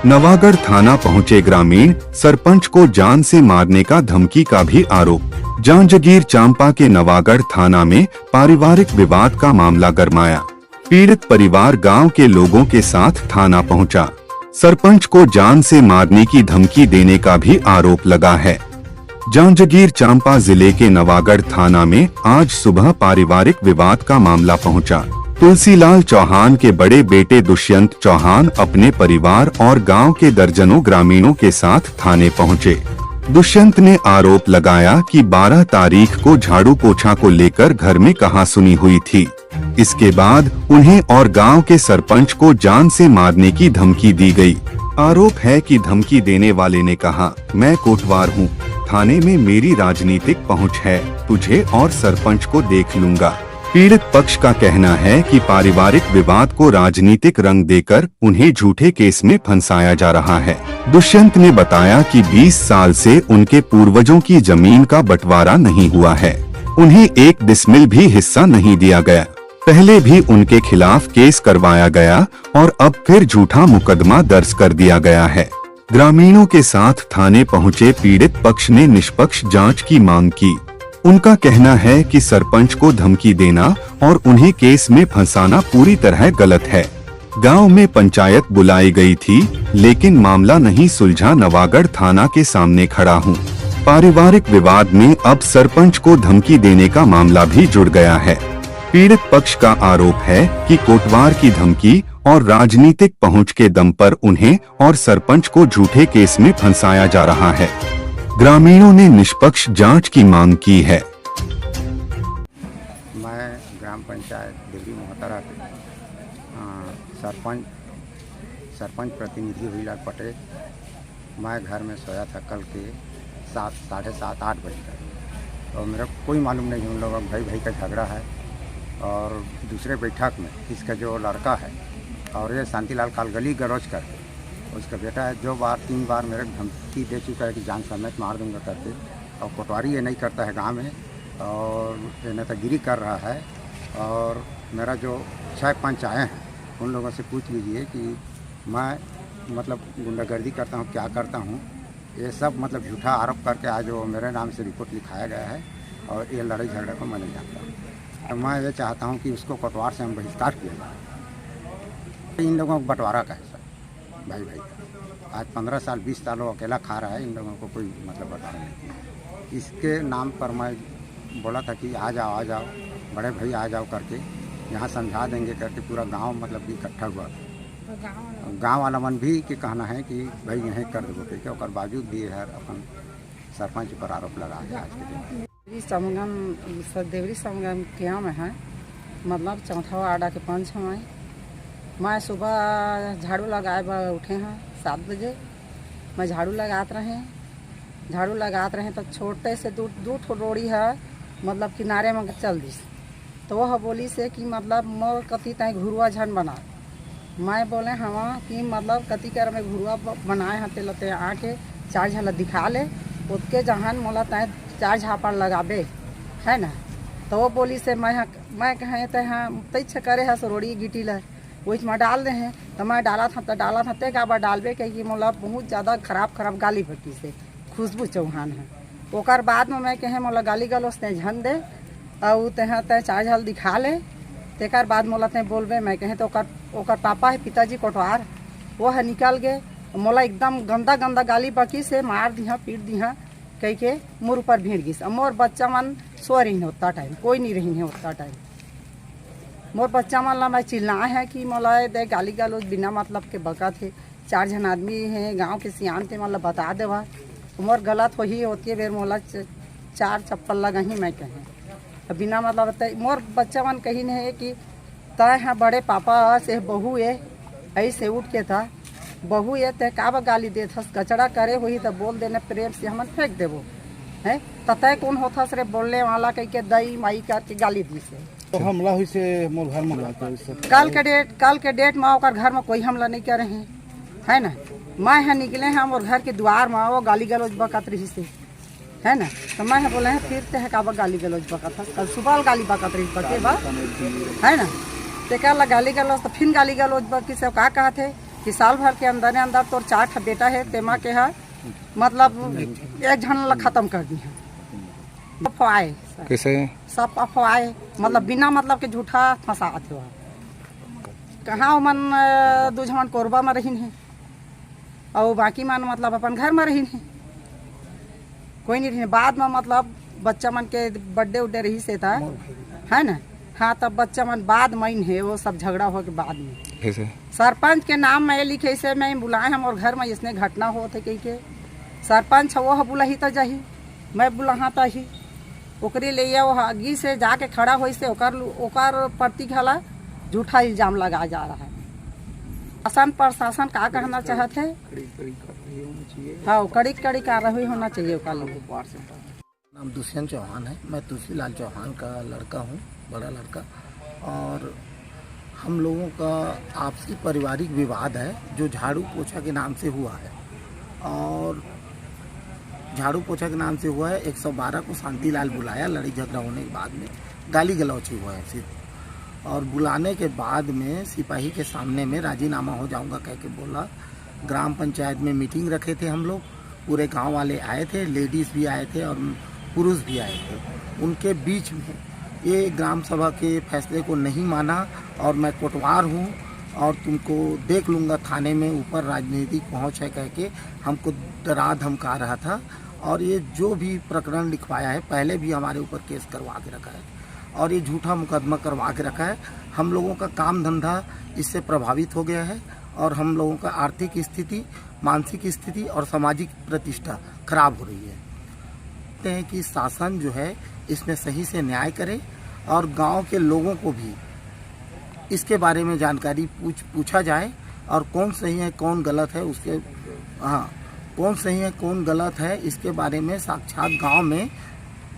नवागढ़ थाना पहुंचे ग्रामीण, सरपंच को जान से मारने का धमकी का भी आरोप। जांजगीर चांपा के नवागढ़ थाना में पारिवारिक विवाद का मामला गरमाया। पीड़ित परिवार गांव के लोगों के साथ थाना पहुंचा। सरपंच को जान से मारने की धमकी देने का भी आरोप लगा है। जांजगीर चांपा जिले के नवागढ़ थाना में आज सुबह पारिवारिक विवाद का मामला पहुंचा। तुलसीलाल चौहान के बड़े बेटे दुष्यंत चौहान अपने परिवार और गांव के दर्जनों ग्रामीणों के साथ थाने पहुंचे। दुष्यंत ने आरोप लगाया कि 12 तारीख को झाड़ू पोछा को लेकर घर में कहासुनी हुई थी। इसके बाद उन्हें और गांव के सरपंच को जान से मारने की धमकी दी गई। आरोप है कि धमकी देने वाले ने कहा, मैं कोटवार हूँ, थाने में मेरी राजनीतिक पहुँच है, तुझे और सरपंच को देख लूंगा। पीड़ित पक्ष का कहना है कि पारिवारिक विवाद को राजनीतिक रंग देकर उन्हें झूठे केस में फंसाया जा रहा है। दुष्यंत ने बताया कि 20 साल से उनके पूर्वजों की जमीन का बंटवारा नहीं हुआ है। उन्हें 1 डिसमिल भी हिस्सा नहीं दिया गया। पहले भी उनके खिलाफ केस करवाया गया और अब फिर झूठा मुकदमा दर्ज कर दिया गया है। ग्रामीणों के साथ थाने पहुंचे पीड़ित पक्ष ने निष्पक्ष जांच की मांग की। उनका कहना है कि सरपंच को धमकी देना और उन्हें केस में फंसाना पूरी तरह गलत है। गांव में पंचायत बुलाई गई थी, लेकिन मामला नहीं सुलझा। नवागढ़ थाना के सामने खड़ा हूं। पारिवारिक विवाद में अब सरपंच को धमकी देने का मामला भी जुड़ गया है। पीड़ित पक्ष का आरोप है कि कोटवार की धमकी और राजनीतिक पहुंच के दम पर उन्हें और सरपंच को झूठे केस में फंसाया जा रहा है। ग्रामीणों ने निष्पक्ष जांच की मांग की है। मैं ग्राम पंचायत देवरी मोहतरा के सरपंच प्रतिनिधि हुईलाल पटेल। मैं घर में सोया था कल के 7:30-8 बजे तक, और मेरा कोई मालूम नहीं, उन लोगों का भाई का झगड़ा है। और दूसरे बैठक में इसका जो लड़का है और ये शांतिलाल कालगली गलौज करके, उसका बेटा है, जो 3 बार मेरे धमकी दे चुका है कि जान समेत मार दूंगा करके। और कोटवारी ये नहीं करता है गांव में, और ये नेतागिरी कर रहा है। और मेरा जो 6 पंच आए हैं, उन लोगों से पूछ लीजिए कि मैं मतलब गुंडागर्दी करता हूँ, क्या करता हूँ। ये सब मतलब झूठा आरोप करके आज वो मेरे नाम से रिपोर्ट लिखाया गया है, और ये लड़ाई झगड़े को मैं नहीं जानता। तो मैं ये चाहता हूँ कि उसको कोटवार से हम बहिष्कार किया जाए। इन लोगों को बंटवारा का है सर, भाई का। आज 15 साल 20 साल वो अकेला खा रहा है, इन लोगों को कोई मतलब बता नहीं। इसके नाम पर मैं बोला था कि आ जाओ बड़े भाई आ जाओ करके, यहाँ समझा देंगे करके पूरा गांव मतलब कि इकट्ठा हुआ। गांव वाला मन भी के कहना है कि भाई यहीं कर देवो ठीक है, और बावजूद भी है अपन सरपंच पर आरोप लगा है। आज के दिन देवरी संगम क्या में है, मतलब 4ठा आडा के 5 हैं। मैं सुबह झाड़ू लगाए उठे हैं 7 बजे। मैं झाड़ू लगाते रहे तो छोटे से 2 ठो रोड़ी है, मतलब किनारे में चल दी। तो वह बोली से कि मतलब मोर कति तय घुरुआ झन बना। मैं बोले हवा कि मतलब कति कर में घुरुआ बनाए हते लते आके 4 झल दिखा ले, उसके जहान मोला तय 4 झापड़ लगाबे है ना। तो वो बोली से मैं कहे तो हाँ तय करे है रोड़ी गिटी ला वही में डाल दे हैं। तो मैं डाला था ते का बार डालबे कही मोला बहुत ज़्यादा खराब गाली भट्टी से खुशबू चौहान है। ओकर बाद में मैं कहे मोला गाली गलोस ते झन दे, और तह 4 झल दिखा ले। तेकर बाद मोला ते बोलबे, मैं कहे तो ओकर पापा है पिताजी कोटवार, वो है निकल गए। मोला एकदम गंदा गाली बकी से मार दिया पीट दिया कह के मोर ऊपर भीड़ गिस। मोर बच्चा मन सो रही है उतना टाइम, कोई नहीं रही है उतना टाइम। मोर बच्चा मन ला मैं चिल्लाए है कि मोला दे गाली गलोच बिना मतलब के बका थे। 4 जन आदमी हैं गांव के सियान थे, मतलब बता देवा मोर गलत हो ही होती है। बेर मोला 4 चप्पल लगा ही मैं कहें बिना मतलब मोर बच्चा मन कही नहीं है कि तय हाँ बड़े पापा से बहू है ऐसे उठ के था बहू ये ते का गाली दे थस, कचड़ा करे हुई तो बोल देने प्रेम से हम फेंक देवो है। तय कौन होथस रे बोलने वाला कह के दई माई करके गाली दी से। तो हमला हुई से मोर घर में कल के डेट में ओकर घर में कोई हमला नहीं करे है ना। मैं है निकले हैं मोर घर के द्वार में, वो गाली गलौज बकत रही से है ना। तो मैं बोले हैं फिर ते है का गाली गलौज बकत था, कल सुबह गाली बकत रही बके बा है ना। ते का गाली गलौज तो फिर गाली गलौज बकी से का कहा थे कि साल भर के अंदर अंदर तोर 4 ठा बेटा है तेमा के है मतलब एक झन ला खत्म कर दी है। अफवाह कैसे? सब अफवाह मतलब बिना मतलब के झूठा फंसात हुआ। कहाँ मन 2 झन कोरबा में रहीन है और बाकी मन मतलब अपन घर में रहीन है, कोई नहीं रही। बाद में मतलब बच्चा मन के बर्थडे उड्डे रही से था है ना। हाँ तब बच्चा मन बाद में है वो सब झगड़ा हो के बाद में कैसे? सरपंच के नाम में लिखे से मैं बुलाए हम और घर में इसने घटना हो थे कही के सरपंच वो बुलाही तो जाही मैं बुलाहा ही ओकरे लिए वो आगी से जाके खड़ा हो से ओकर प्रति खला झूठा इल्जाम लगाया जा रहा है। शासन प्रशासन का कहना चाहते हैं हाँ कड़ी कड़ी कार्रवाई होना चाहिए उसका लोग। नाम दुष्यंत चौहान है, मैं तुलसीलाल चौहान का लड़का हूँ, बड़ा लड़का। और हम लोगों का आपसी पारिवारिक विवाद है जो झाड़ू पोछा के नाम से हुआ है। और झाड़ू पोछा के नाम से हुआ है। 112 को शांतिलाल बुलाया, लड़ाई झगड़ा होने के बाद में गाली गलौची हुआ है सिर्फ। और बुलाने के बाद में सिपाही के सामने में राजीनामा हो जाऊंगा कह के बोला। ग्राम पंचायत में मीटिंग रखे थे हम लोग, पूरे गांव वाले आए थे, लेडीज़ भी आए थे और पुरुष भी आए थे। उनके बीच में ये ग्राम सभा के फैसले को नहीं माना और मैं कोटवार हूँ और तुमको देख लूँगा थाने में, ऊपर राजनीतिक पहुँच है कह के हमको डरा धमका रहा था। और ये जो भी प्रकरण लिखवाया है पहले भी हमारे ऊपर केस करवा के रखा है और ये झूठा मुकदमा करवा के रखा है। हम लोगों का काम धंधा इससे प्रभावित हो गया है और हम लोगों का आर्थिक स्थिति, मानसिक स्थिति और सामाजिक प्रतिष्ठा खराब हो रही है। कहते हैं कि शासन जो है इसमें सही से न्याय करे और गांव के लोगों को भी इसके बारे में जानकारी पूछा जाए और कौन सही है कौन गलत है उसके कौन सही है कौन गलत है इसके बारे में साक्षात गांव में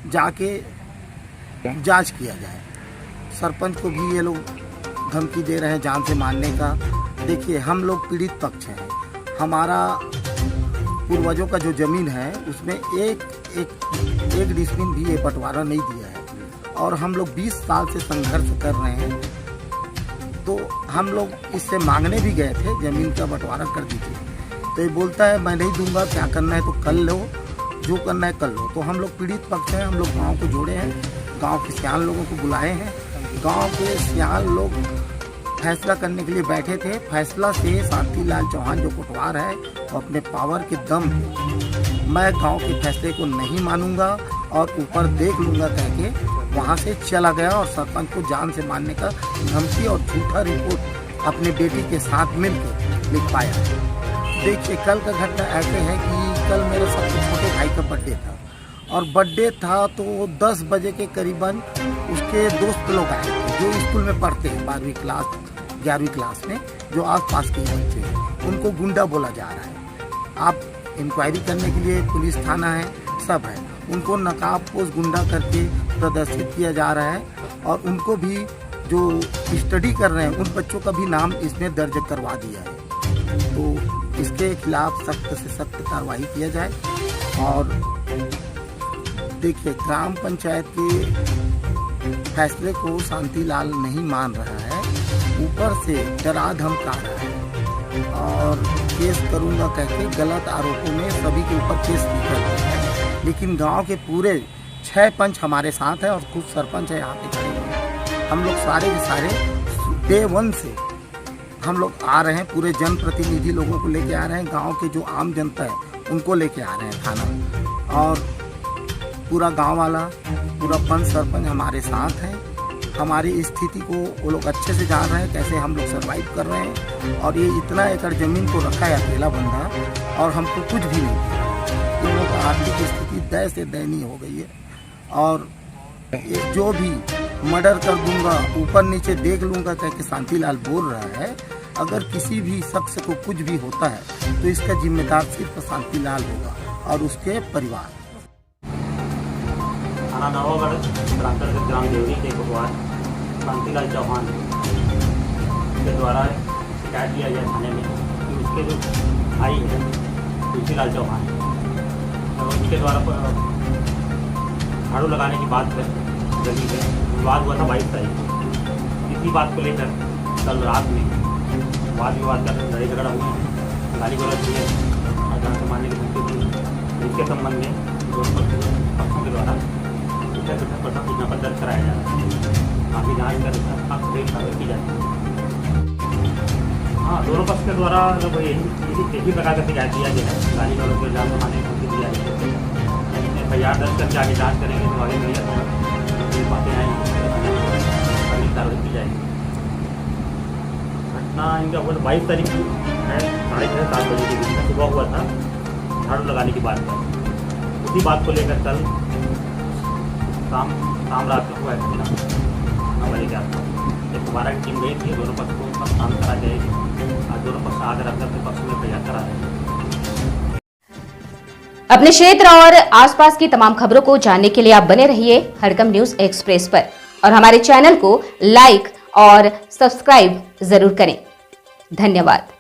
जाके जांच किया जाए। सरपंच को भी ये लोग धमकी दे रहे हैं जान से मारने का। देखिए हम लोग पीड़ित पक्ष हैं, हमारा पूर्वजों का जो ज़मीन है उसमें एक डिसमिल भी ये बंटवारा नहीं दिया है और हम लोग 20 साल से संघर्ष कर रहे हैं। तो हम लोग इससे मांगने भी गए थे ज़मीन का बंटवारा कर दीजिए, तो ये बोलता है मैं नहीं दूंगा, क्या करना है तो कर लो, जो करना है कर लो। तो हम लोग पीड़ित पक्ष हैं, हम लोग गाँव को जोड़े हैं, गाँव के सियान लोगों को बुलाए हैं। गाँव के सियान लोग फैसला करने के लिए बैठे थे। फैसला से शांतिलाल चौहान जो कोटवार है वो अपने पावर के दम मैं गांव के फैसले को नहीं मानूंगा और ऊपर देख लूंगा कह के वहां से चला गया और सरपंच को जान से मारने का धमकी और झूठा रिपोर्ट अपने बेटी के साथ मिलकर लिखवाया। देखिए कल का घटना ऐसे है कि कल मेरे सबसे छोटे भाई का बर्थडे था और बर्थडे था तो 10 बजे के करीबन उसके दोस्त लोग आए थे जो स्कूल में पढ़ते हैं 12वीं क्लास 11वीं क्लास में, जो आस पास के बच्चे हैं। उनको गुंडा बोला जा रहा है। आप इंक्वायरी करने के लिए पुलिस थाना है, सब है। उनको नकाबपोश गुंडा करके प्रदर्शित किया जा रहा है और उनको भी जो स्टडी कर रहे हैं उन बच्चों का भी नाम इसमें दर्ज करवा दिया है। तो इसके खिलाफ सख्त से सख्त कार्रवाई किया जाए। और देखिए ग्राम पंचायत के फैसले को शांतिलाल नहीं मान रहा है, ऊपर से डरा धमका रहा है और केस करूंगा कह के गलत आरोपों में सभी के ऊपर केस कर रहा है। लेकिन गांव के पूरे 6 पंच हमारे साथ हैं और कुछ सरपंच है यहाँ पे खड़े हुए। हम लोग सारे के सारे डे 1 से हम लोग आ रहे हैं, पूरे जनप्रतिनिधि लोगों को लेके आ रहे हैं, गांव के जो आम जनता है उनको लेके आ रहे हैं थाना। और पूरा गांव वाला, पूरा पंच सरपंच हमारे साथ हैं। हमारी स्थिति को वो लोग अच्छे से जान रहे हैं, कैसे हम लोग सर्वाइव कर रहे हैं। और ये इतना एकड़ ज़मीन को रखा है अकेला बंदा और हमको कुछ भी नहीं दिया। इन लोगों का आर्थिक स्थिति दय से दयनीय हो गई है। और ये जो भी मर्डर कर दूंगा, ऊपर नीचे देख लूँगा कह के शांतिलाल बोल रहा है। अगर किसी भी शख्स को कुछ भी होता है तो इसका जिम्मेदार सिर्फ शांतिलाल होगा और उसके परिवार। थाना नवागढ़ अंतर्गत ग्राम देवरी के कोटवार शांतिलाल चौहान के द्वारा शिकायत किया गया थाने में कि उसके जो भाई है तुलसीलाल चौहान, तो उनके द्वारा झाड़ू लगाने की बात पर जमीन में विवाद हुआ था 22 तारीख को। इसी बात को लेकर कल रात में वाद विवाद का लड़ाई झगड़ा हुए हैं, गाली गलौज हुई है और जान से मारने की धमकी दी है। इसके संबंध में दोनों पक्षों के द्वारा सूचना पर दर्ज कराया जा रहा है। आगे जाँच कर की जाती है। हाँ, दोनों पक्ष के द्वारा मतलब यही प्रकार का शिकायत दिया गया है, गाली गलौज के जान से मारने की धमकी दिया है। FIR दर्ज करके आगे जाँच करेंगे तो आगे बढ़िया बातें आएंगी, अगली कार्रवाई की जाएगी। घटना इनका हुआ 22 तारीख की है, 6:30-7 बजे के बीच में सुबह हुआ था झाड़ू लगाने की बात पर। उसी बात को लेकर कल शाम रात को हुआ घटना 9 बजे के आसपास। एक 12 की टीम गई थी, दोनों पक्ष को शांत करा जाएगी और दोनों पक्ष आकर अपने पक्ष में FIR करा रहे हैं। अपने क्षेत्र और आसपास की तमाम खबरों को जानने के लिए आप बने रहिए हड़कंप न्यूज एक्सप्रेस पर और हमारे चैनल को लाइक और सब्सक्राइब जरूर करें। धन्यवाद।